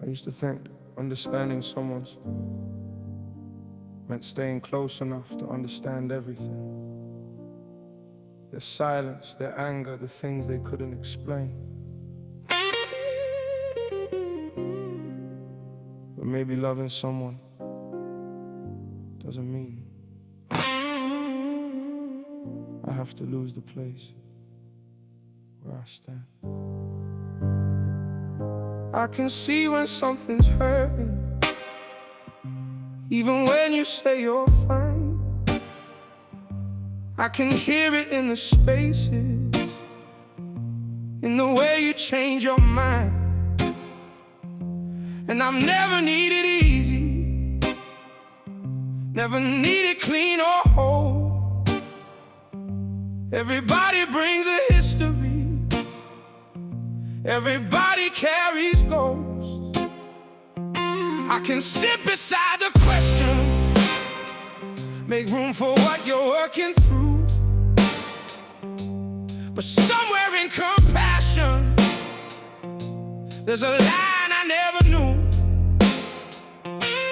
used to think understanding someone's meant staying close enough to understand everything. Their silence, their anger, the things they couldn't explain. But maybe loving someone doesn't mean I have to lose the place where I stand. I can see when something's hurting, even when you say you're fine. I can hear it in the spaces, in the way you change your mind. And I've never needed easy, never needed clean or whole. Everybody brings a history, everybody carries ghosts. I can sit beside the questions, make room for what you're working through. But somewhere in compassion, there's a line I never knew.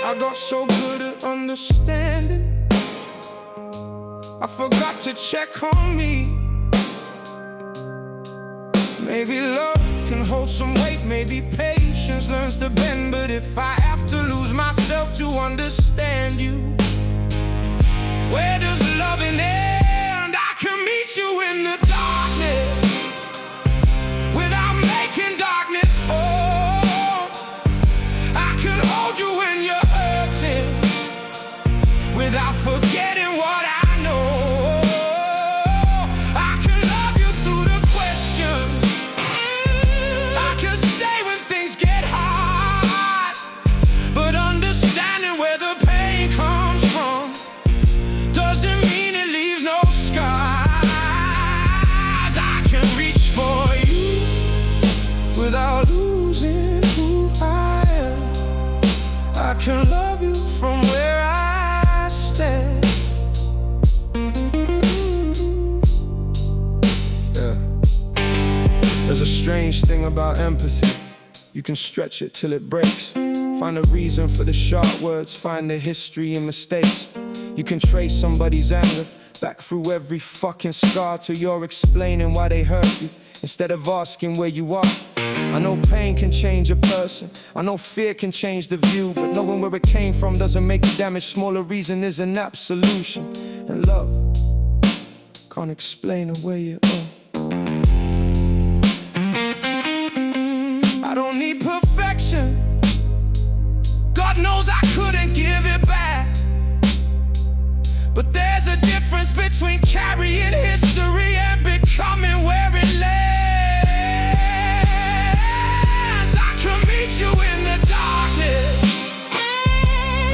I got so good at understanding, I forgot to check on me. Maybe love can hold some weight, maybe patience learns to bend. But if I have to lose myself to understand you, where does loving end? I can meet you in the darkness without making darkness whole. I can hold you when you're hurting without forgetting what I know. I can love you through the questions, I can stay when things get hard. But understanding where the pain comes from doesn't mean it leaves no scars. I can reach for you without losing who I am. I can love you from where I stand. Yeah. There's a strange thing about empathy. You can stretch it till it breaks, find a reason for the sharp words, find the history in mistakes. You can trace somebody's anger back through every fucking scar till you're explaining why they hurt you, instead of asking where you are. I know pain can change a person, I know fear can change the view, but knowing where it came from doesn't make the damage smaller. Reason is an absolution, and love can't explain away your own. I don't need perfection, God knows I couldn't give it back. But there's a difference between carrying history and becoming where it lands. I can meet you in the darkness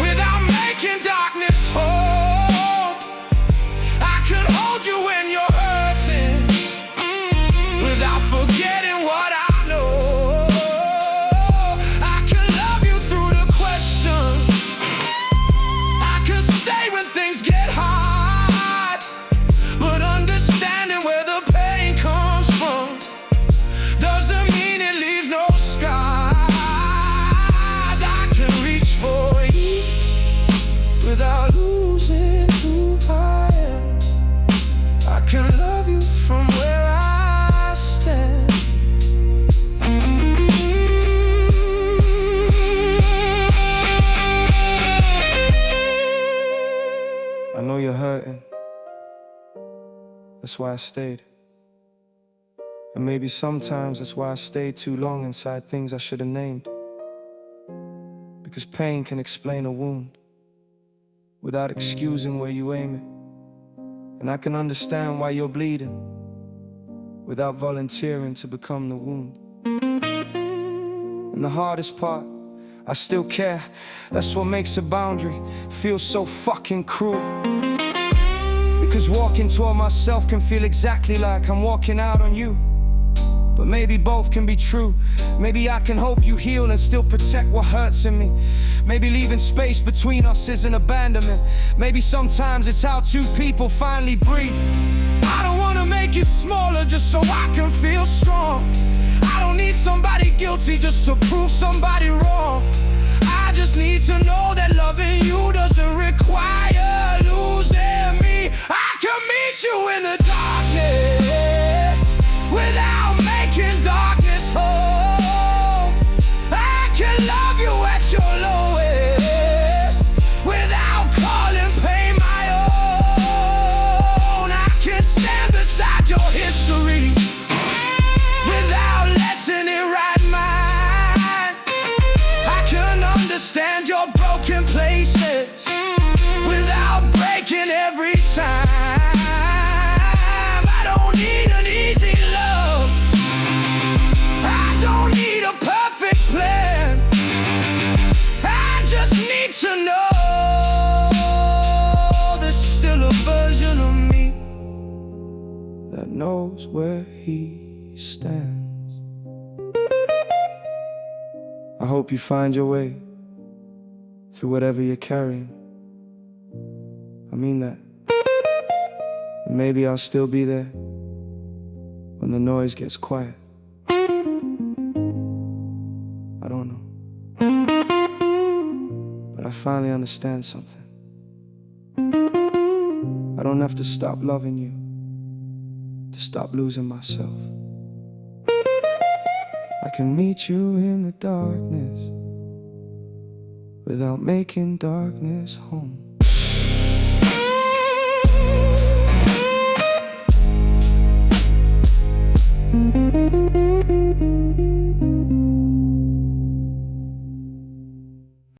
without making darkness whole. I could hold you when you're hurting without forgetting what I know. I can love you through the questions, I can stay when things get hard. But understanding where the pain comes from doesn't mean it leaves no scars. I can reach for you without losing who I am. I can love you from where I stand. I know you're hurting, that's why I stayed. And maybe sometimes that's why I stayed too long inside things I should have named. Because pain can explain a wound without excusing where you aim it. And I can understand why you're bleeding without volunteering to become the wound. And the hardest part, I still care. That's what makes a boundary feel so fucking cruel. Because walking toward myself can feel exactly like I'm walking out on you. But maybe both can be true. Maybe I can hope you heal and still protect what hurts in me. Maybe leaving space between us isn't abandonment. Maybe sometimes it's how two people finally breathe. I don't wanna make you smaller just so I can feel strong. I don't need need somebody guilty just to prove somebody wrong. I just need to know that loving you doesn't require losing me. I can meet you in the darkness without making darkness home. I can love you at your lowest without calling pain my own. I can stand beside your history without letting it write mine. I can understand your broken places without breaking every time. I don't need an easy love, I don't need a perfect plan. I just need to know there's still a version of me that knows where he stands. I hope you find your way through whatever you're carrying. I mean that. And maybe I'll still be there when the noise gets quiet. I don't know. But I finally understand something. I don't have to stop loving you to stop losing myself. I can meet you in the darkness without making darkness home.